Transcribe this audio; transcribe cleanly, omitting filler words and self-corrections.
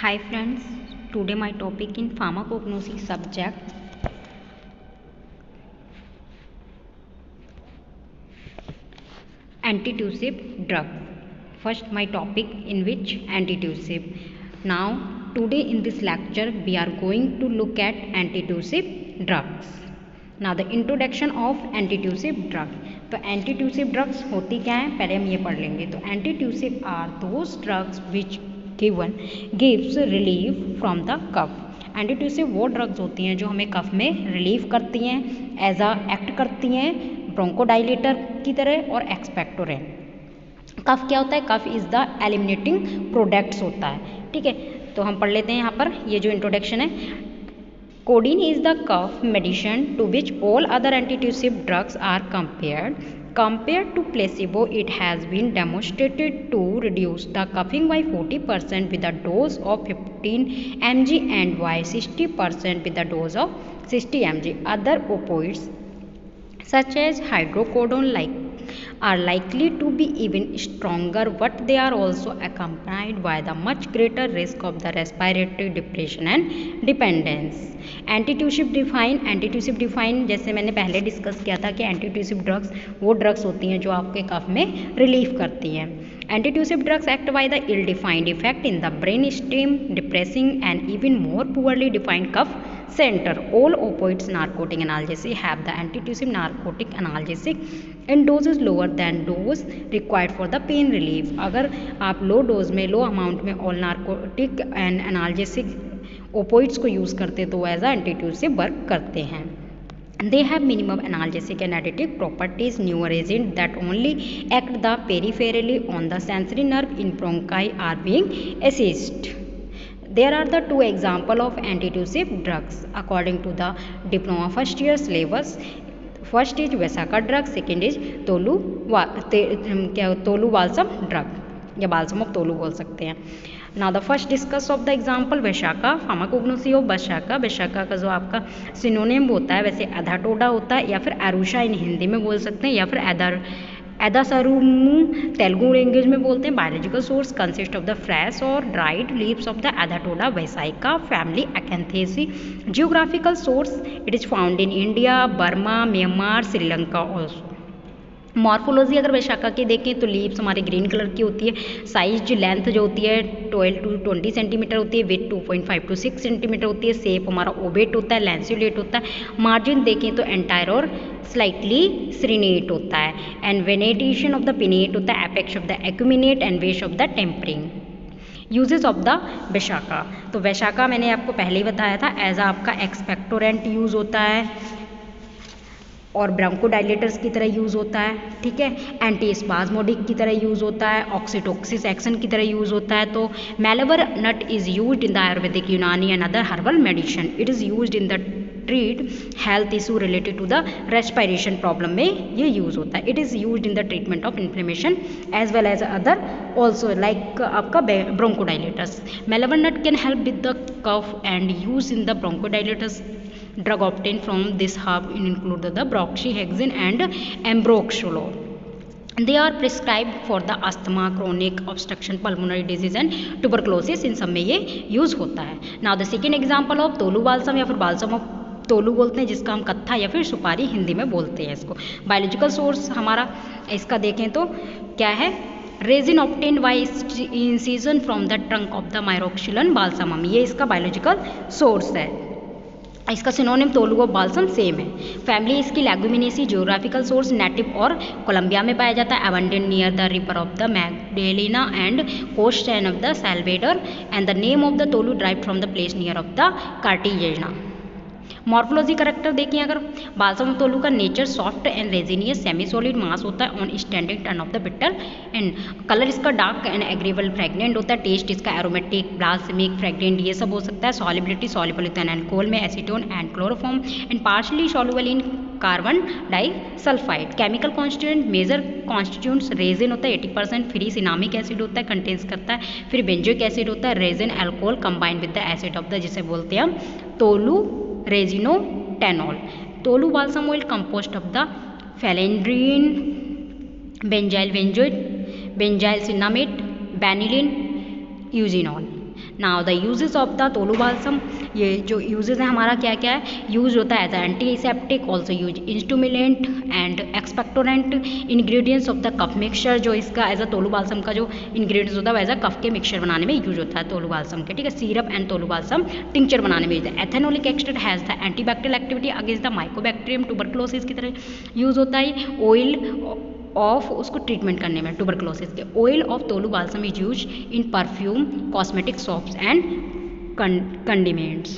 Hi friends, today my topic in pharmacognosy subject antitussive drug. First my topic in which antitussive. Now today in this lecture we are going to look at antitussive drugs. Now the introduction of antitussive drug. तो antitussive drugs होती क्या है पहले हम ये पढ़ लेंगे. तो antitussive are those drugs which gives relief from the cough. Antitussive वो ड्रग्स होती हैं जो हमें कफ में रिलीफ करती हैं, एज अ एक्ट करती हैं ब्रोंकोडाइलेटर की तरह और एक्सपेक्टोरेंट. कफ क्या होता है? कफ इज द एलिमिनेटिंग प्रोडक्ट्स होता है. ठीक है, तो हम पढ़ लेते हैं यहाँ पर ये जो इंट्रोडक्शन है. Codeine is the cough medicine to which all other antitussive drugs are compared. Compared to placebo, it has been demonstrated to reduce the coughing by 40% with a dose of 15 mg and by 60% with a dose of 60 mg. Other opioids such as hydrocodone are likely to be even stronger, but they are also accompanied by the much greater risk of the respiratory depression and dependence. Antitussive define जैसे मैंने पहले discuss किया था कि antitussive drugs वो drugs होती हैं जो आपके कफ में रिलीफ करती हैं. Antitussive drugs act by the ill defined effect in the brain stem, depressing and even more poorly defined cough center. All opioids narcotic analgesic have the antitussive narcotic analgesic in doses lower than dose required for the pain relief. अगर आप low dose में, लो amount में all narcotic and analgesic opioids को use करते तो वो as आ antitussive work करते हैं. They have minimum analgesic and additive properties. Newer agents that only act the peripherally on the sensory nerve in bronchi are being assessed. There are the two examples of antitussive drugs according to the diploma first year syllabus. First is Vesaka drug, second is tolu balsam drug या balsam of tolu बोल सकते हैं. Now the first discuss of the example vasaka. Pharmacognosy of vasaka. Vasaka का जो आपका synonym होता है वैसे एधाटोडा होता है या फिर एरुशा इन हिंदी में बोल सकते हैं या फिर एदासरुमू तेलुगु लैंग्वेज में बोलते हैं. Biological source consist of the fresh और dried leaves of the Adhatoda vasica family Acanthaceae. Geographical source it is found in India, Burma, Myanmar, Sri Lanka also. Morphology अगर वेशाका की देखें तो लीव्स हमारे ग्रीन कलर की होती है. साइज लेंथ जो होती है 12 to 20 सेंटीमीटर होती है. वेट 2.5 to 6 सेंटीमीटर होती है. शेप हमारा ओवेट होता है, लैंसियोलेट होता है. मार्जिन देखें तो एंटायर और स्लाइटली सिरिनेट होता है. And venation of the pinnate होता है. Apex of the acuminate and base of the tapering. Uses of the vasaka. तो वेशाका मैंने आपको पहले ही बताया था एज आपका एक्सपेक्टोरेंट यूज़ होता है और ब्रोंकोडाइलेटर्स की तरह यूज़ होता है. ठीक है, एंटी स्पाज्मोडिक की तरह यूज़ होता है, ऑक्सीटोक्सिस एक्शन की तरह यूज़ होता है. तो Malabar nut is used in the ayurvedic, Unani and other herbal medicine. It is used in the treat health issue related to the respiration problem में ये यूज़ होता है. It is used in the treatment of inflammation as well as other also like आपका bronchodilators. Malabar nut can help with the cough and use in the bronchodilators. Drug obtained from this herb include the broxyhexin and ambroxolol. They are prescribed for the asthma, chronic obstruction, pulmonary disease and tuberculosis. इन सब में ये use होता है. Now the second example of तोलू balsam या फिर balsam of तोलू बोलते हैं जिसका हम कत्था या फिर सुपारी हिंदी में बोलते हैं इसको. बायोलॉजिकल सोर्स हमारा इसका देखें तो क्या है? Resin obtained by incision from the trunk of the Myroxylon balsamum. ये इसका बायोलॉजिकल सोर्स है. इसका सिनोनिम तोलू और बालसम सेम है. फैमिली इसकी लेगुमिनेसी. जियोग्राफिकल सोर्स नेटिव और कोलंबिया में पाया जाता है. Abundant near the river of the Magdalena and coast and of the Salvador and the name of the Tolu drive from the place near of the Cartagena. Morphology character देखें अगर balsam of तोलू का nature soft and resinous semi solid मास होता है on standing turn off the bitter and colour इसका dark and agreeable fragrant होता है. Test इसका aromatic, ब्लासमिक, fragrant ये सब हो सकता है. सॉलिबिलिटी सॉल्युबल होता है एल्कोहल में, acetone and chloroform and partially soluble in carbon disulphide. Chemical constituent major constituents resin होता है 80%. फिर सिनामिक एसिड होता है कंटेन्स करता है. फिर बेंजोइक एसिड होता है. Resin alcohol combined with the acid of the जिसे बोलते हैं हम Tolu resinotannol. Tolu balsam oil compost of the phellandrene, benzyl benzoate, benzyl cinnamate, vanillin, eugenol. Now the uses of the Tolu balsam, ये जो uses है हमारा क्या क्या है, यूज होता है as antiseptic, also use stimulant and expectorant, ingredients of the cough mixture, जो इसका एज अ तोलू बाल्सम का जो इंग्रेडिएंट्स होता है एज अ कफ के मिक्सचर बनाने में यूज होता है तोलू बाल्सम के, ठीक है। सिरप एंड तोलू बाल्सम टिंचर बनाने में यूज है। एथेनोलिक extract has the antibacterial activity against the Mycobacterium tuberculosis की तरह यूज होता है। ऑयल ऑफ उसको ट्रीटमेंट करने में ट्यूबरकुलोसिस के, oil of Tolu balsam is use in perfume, cosmetic soaps and कंडिमेंट्स।